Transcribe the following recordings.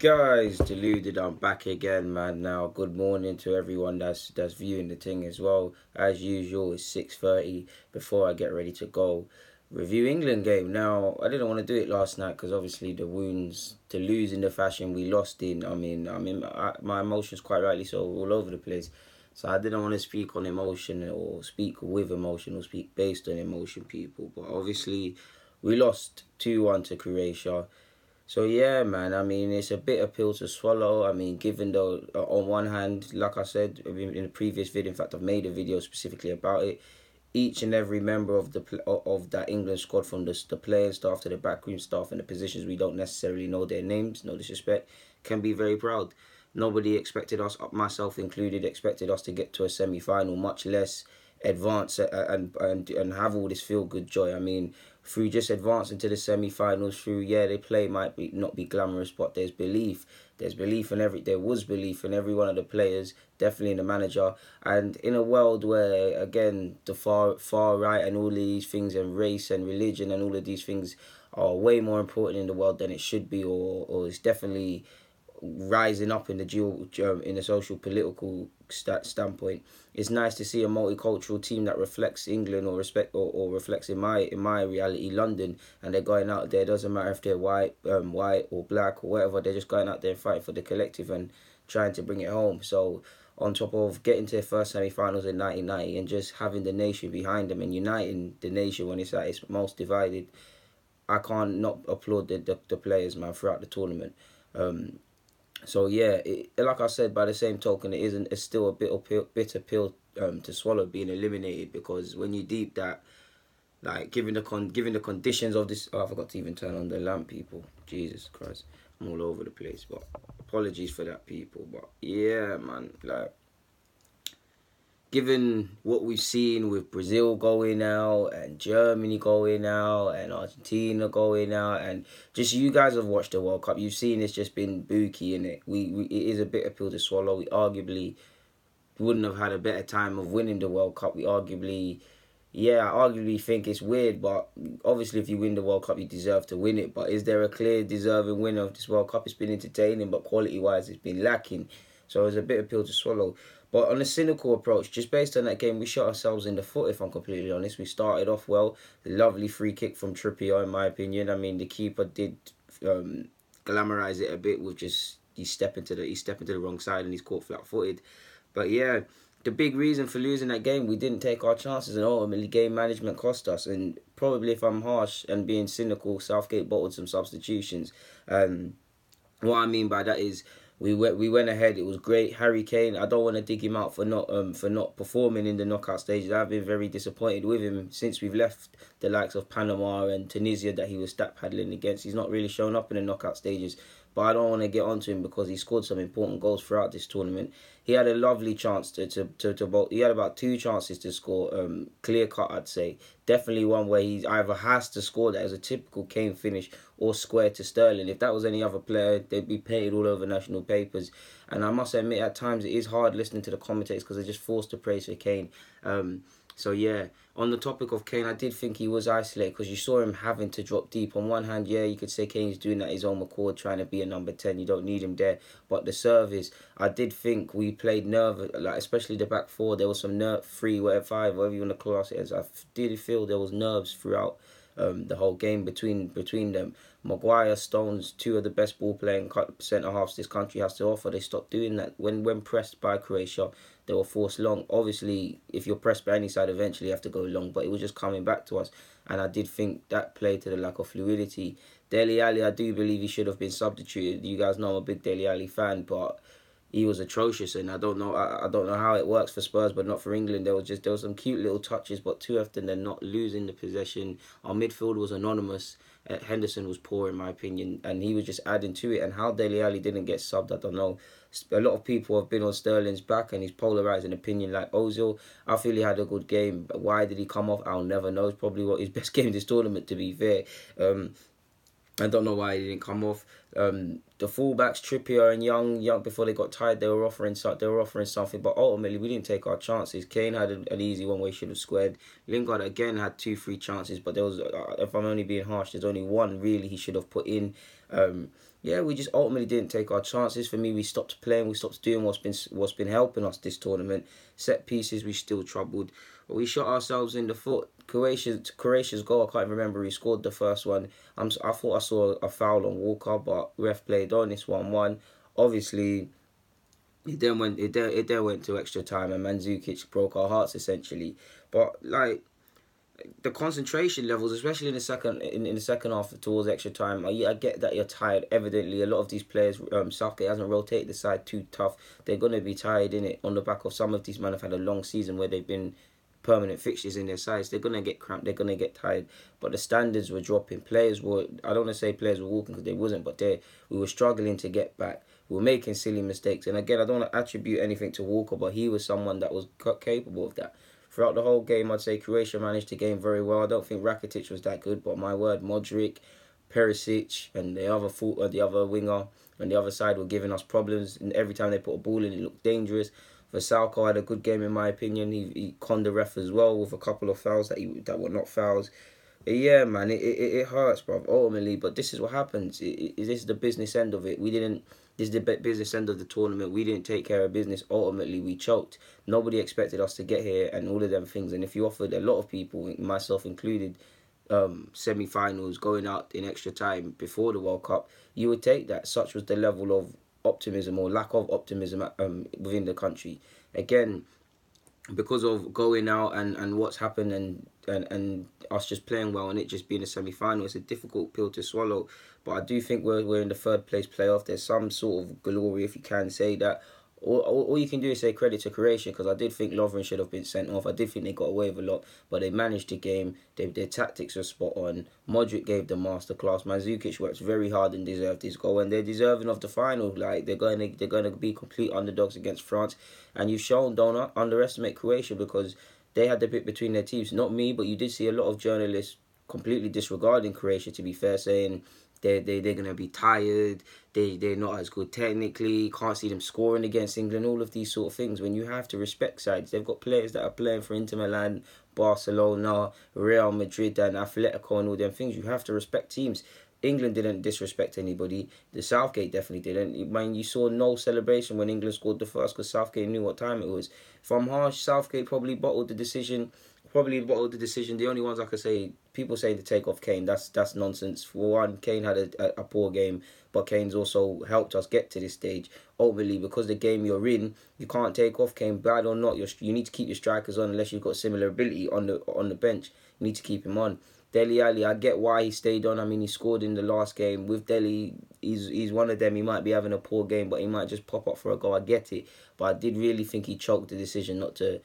Guys, deluded, I'm back again, man. Now, good morning to everyone that's viewing the thing as well. As usual, it's 6:30 before I get ready to go review England game. Now, I didn't want to do it last night because obviously the wounds to lose in the fashion we lost in. My emotions quite rightly so all over the place. So I didn't want to speak on emotion or speak with emotion or speak based on emotion, people. But obviously, we lost 2-1 to Croatia. So yeah, man. I mean, it's a bitter pill to swallow. I mean, given though, on one hand, like I said in the previous video, in fact, I've made a video specifically about it. Each and every member of that England squad, from the playing staff to the backroom staff and the positions we don't necessarily know their names, no disrespect, can be very proud. Nobody expected us, myself included, expected us to get to a semi-final, much less advance and have all this feel good joy. I mean, through just advancing to the semi-finals, through they play might not be glamorous, but there's belief. There was belief in every one of the players, definitely in the manager. And in a world where, again, the far right and all of these things, and race and religion and all of these things are way more important in the world than it should be, or it's definitely rising up in the social political standpoint. It's nice to see a multicultural team that reflects England or reflects in my reality London, and they're going out there. It doesn't matter if they're white or black or whatever. They're just going out there and fighting for the collective and trying to bring it home. So on top of getting to the first semi-finals in 1990 and just having the nation behind them and uniting the nation when it's at its most divided, I can't not applaud the players, man, throughout the tournament. So yeah, like I said, by the same token, it's still a bitter pill to swallow being eliminated, because when you deep that, like, given the conditions of this, I forgot to even turn on the lamp, people. Jesus Christ, I'm all over the place, but apologies for that, people. But yeah, man, like, given what we've seen with Brazil going out and Germany going out and Argentina going out, and just you guys have watched the World Cup, you've seen it's just been booky, in it. It is a bitter pill to swallow. We arguably wouldn't have had a better time of winning the World Cup. I arguably think it's weird, but obviously if you win the World Cup, you deserve to win it. But is there a clear deserving winner of this World Cup? It's been entertaining, but quality-wise, it's been lacking. So it's a bitter pill to swallow. But on a cynical approach, just based on that game, we shot ourselves in the foot, if I'm completely honest. We started off well. The lovely free kick from Trippier, in my opinion. I mean, the keeper did glamorise it a bit with just he stepped into the wrong side and he's caught flat-footed. But yeah, the big reason for losing that game, we didn't take our chances, and ultimately game management cost us. And probably, if I'm harsh and being cynical, Southgate bottled some substitutions. What I mean by that is, we went ahead. It was great. Harry Kane, I don't want to dig him out for not performing in the knockout stages. I've been very disappointed with him since we've left the likes of Panama and Tunisia that he was stat paddling against. He's not really shown up in the knockout stages. But I don't want to get onto him because he scored some important goals throughout this tournament. He had a lovely chance he had about 2 chances to score, clear cut, I'd say. Definitely one where he either has to score that as a typical Kane finish, or square to Sterling. If that was any other player, they'd be painted all over national papers. And I must admit, at times it is hard listening to the commentators because they're just forced to praise for Kane. So yeah, on the topic of Kane, I did think he was isolated because you saw him having to drop deep. On one hand, yeah, you could say Kane's doing that his own accord, trying to be a number 10. You don't need him there. But the service, I did think we played nervous, like especially the back four. There was some nerve, 3, whatever, 5, whatever you want to class it as. I did feel there was nerves throughout the whole game between them. Maguire, Stones, 2 of the best ball playing centre-halves this country has to offer. They stopped doing that. When pressed by Croatia, they were forced long. Obviously, if you're pressed by any side, eventually you have to go long, but it was just coming back to us. And I did think that played to the lack of fluidity. Dele Ali, I do believe he should have been substituted. You guys know I'm a big Dele Ali fan, but he was atrocious, and I don't know how it works for Spurs, but not for England. There was some cute little touches, but too often they're not losing the possession. Our midfield was anonymous. Henderson was poor, in my opinion, and he was just adding to it. And how Dele Ali didn't get subbed, I don't know. A lot of people have been on Sterling's back and his polarising opinion, like Ozil. I feel he had a good game, but why did he come off? I'll never know. It's probably his best game this tournament, to be fair. I don't know why he didn't come off. The fullbacks, Trippier and Young, before they got tired, they were offering something, but ultimately we didn't take our chances. Kane had an easy one where he should have squared. Lingard again had 2-3 chances, but there was, if I'm only being harsh, there's only one really he should have put in. yeah, we just ultimately didn't take our chances. For me, we stopped playing, we stopped doing what's been helping us this tournament. Set pieces, we still troubled, but we shot ourselves in the foot. Croatia's goal, I can't remember who scored the first one. I thought I saw a foul on Walker, but ref played on. It's 1-1. Obviously, it then went to extra time, and Mandzukic broke our hearts essentially. But like, the concentration levels, especially in the second half towards extra time. I get that you're tired. Evidently, a lot of these players, Southgate hasn't rotated the side too tough. They're gonna be tired in it on the back of some of these men have had a long season where they've been permanent fixtures in their sides. They're gonna get cramped. They're gonna get tired. But the standards were dropping. Players were. I don't want to say players were walking because they wasn't, but we were struggling to get back. We were making silly mistakes. And again, I don't want to attribute anything to Walker, but he was someone that was capable of that. Throughout the whole game, I'd say Croatia managed to game very well. I don't think Rakitic was that good, but my word, Modric, Perisic, and the other winger on the other side were giving us problems. And every time they put a ball in, it looked dangerous. Vasalko had a good game in my opinion. He conned the ref as well with a couple of fouls that were not fouls. Yeah, man, it hurts, bro. Ultimately, but this is what happens. This is the business end of it. We didn't. This is the business end of the tournament. We didn't take care of business. Ultimately, we choked. Nobody expected us to get here, and all of them things. And if you offered a lot of people, myself included, semi-finals, going out in extra time before the World Cup, you would take that. Such was the level of optimism or lack of optimism within the country. Again, because of going out and what's happened and us just playing well and it just being a semi-final, it's a difficult pill to swallow. But I do think we're in the third place playoff. There's some sort of glory, if you can say that. All you can do is say credit to Croatia, because I did think Lovren should have been sent off. I did think they got away with a lot, but they managed the game. Their tactics were spot on. Modric gave the masterclass. Mandzukic worked very hard and deserved his goal, and they're deserving of the final. Like they're going to be complete underdogs against France, and you've shown don't underestimate Croatia, because they had the bit between their teeth. Not me, but you did see a lot of journalists completely disregarding Croatia, to be fair, saying they're gonna be tired. They're not as good technically. Can't see them scoring against England. All of these sort of things. When you have to respect sides, they've got players that are playing for Inter Milan, Barcelona, Real Madrid, and Atletico, and all them things. You have to respect teams. England didn't disrespect anybody. The Southgate definitely didn't. Man, you saw no celebration when England scored the first, because Southgate knew what time it was. If I'm harsh, Southgate probably bottled the decision. The only ones I could say, people saying to take off Kane, that's nonsense. For one, Kane had a poor game, but Kane's also helped us get to this stage. Ultimately, because the game you're in, you can't take off Kane, bad or not. You need to keep your strikers on unless you've got similar ability on the bench. You need to keep him on. Dele Ali, I get why he stayed on. I mean, he scored in the last game. With Dele, he's one of them. He might be having a poor game, but he might just pop up for a goal. I get it. But I did really think he choked the decision not to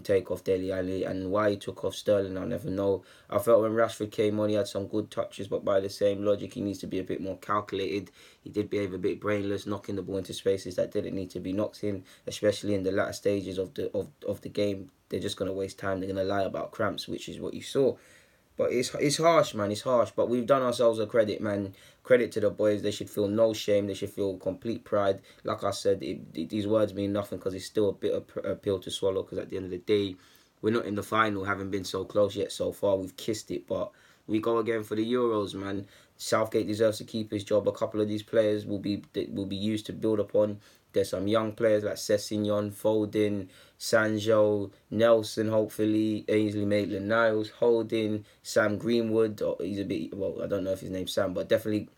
take off Dele Ali. And why he took off Sterling, I'll never know. I felt when Rashford came on, he had some good touches, but by the same logic, he needs to be a bit more calculated. He did behave a bit brainless, knocking the ball into spaces that didn't need to be knocked in, especially in the latter stages of the game. They're just going to waste time. They're going to lie about cramps, which is what you saw. But it's harsh, man. It's harsh. But we've done ourselves a credit, man. Credit to the boys. They should feel no shame. They should feel complete pride. Like I said, these words mean nothing, because it's still a bit of a pill to swallow. Because at the end of the day, we're not in the final, having been so close yet so far. We've kissed it, but we go again for the Euros, man. Southgate deserves to keep his job. A couple of these players will be used to build upon. There's some young players like Sessegnon, Foden, Sancho, Nelson, hopefully, Ainsley Maitland-Niles, Holding, Sam Greenwood. He's a bit, well, I don't know if his name's Sam, but definitely.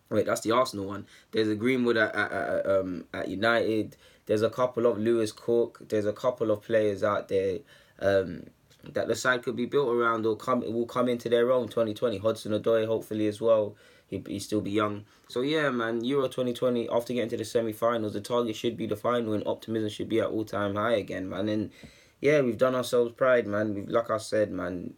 Wait, that's the Arsenal one. There's a Greenwood at United. There's a couple of Lewis Cook. There's a couple of players out there that the side could be built around, or will come into their own. 2020, Hudson-Odoi hopefully as well. He'll still be young. So yeah, man, Euro 2020, after getting to the semi-finals, the target should be the final, and optimism should be at all-time high again, man. And yeah, we've done ourselves pride, man. Like I said, man,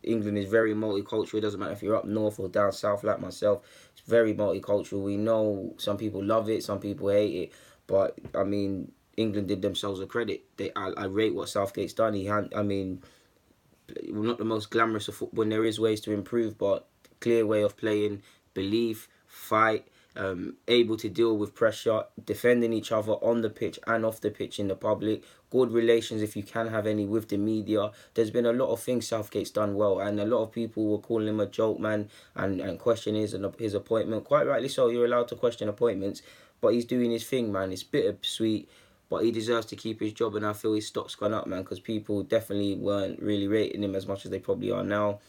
England is very multicultural. It doesn't matter if you're up north or down south like myself. It's very multicultural. We know some people love it, some people hate it. But, I mean, England did themselves a credit. I rate what Southgate's done. We're not the most glamorous of football, when there is ways to improve, but clear way of playing, belief, fight, able to deal with pressure, defending each other on the pitch and off the pitch in the public, good relations if you can have any with the media. There's been a lot of things Southgate's done well, and a lot of people were calling him a joke man and questioning his appointment. Quite rightly so, you're allowed to question appointments, but he's doing his thing, man. It's bittersweet, but he deserves to keep his job, and I feel his stock's gone up, man, because people definitely weren't really rating him as much as they probably are now.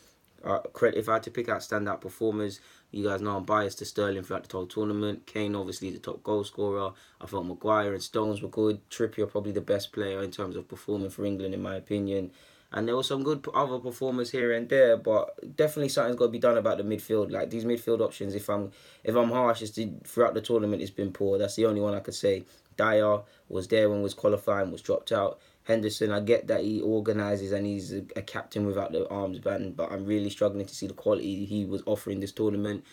If I had to pick out standout performers, you guys know I'm biased to Sterling throughout the whole tournament. Kane, obviously, the top goal scorer. I thought Maguire and Stones were good. Trippier, probably the best player in terms of performing for England, in my opinion. And there were some good other performers here and there, but definitely something's got to be done about the midfield. Like, these midfield options, if I'm harsh, throughout the tournament, it's been poor. That's the only one I could say. Dyer was there when was qualifying, was dropped out. Henderson, I get that he organises and he's a captain without the arms band, but I'm really struggling to see the quality he was offering this tournament.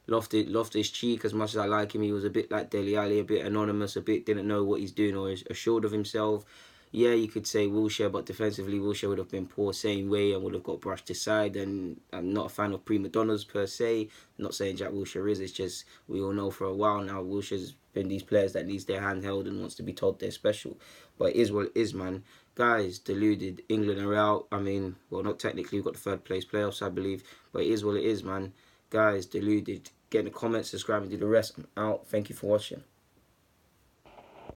Loftus-Cheek, as much as I like him, he was a bit like Dele Ali, a bit anonymous, a bit didn't know what he's doing or is assured of himself. Yeah, you could say Wilshere, but defensively Wilshere would have been poor same way and would have got brushed aside. And I'm not a fan of prima donnas per se. I'm not saying Jack Wilshere is. It's just we all know for a while now Wilshere's been these players that needs their hand held and wants to be told they're special. But it is what it is, man. Guys, deluded. England are out. I mean, well, not technically. We've got the third place playoffs, I believe. But it is what it is, man. Guys, deluded. Get in the comments, subscribe, and do the rest. I'm out. Thank you for watching.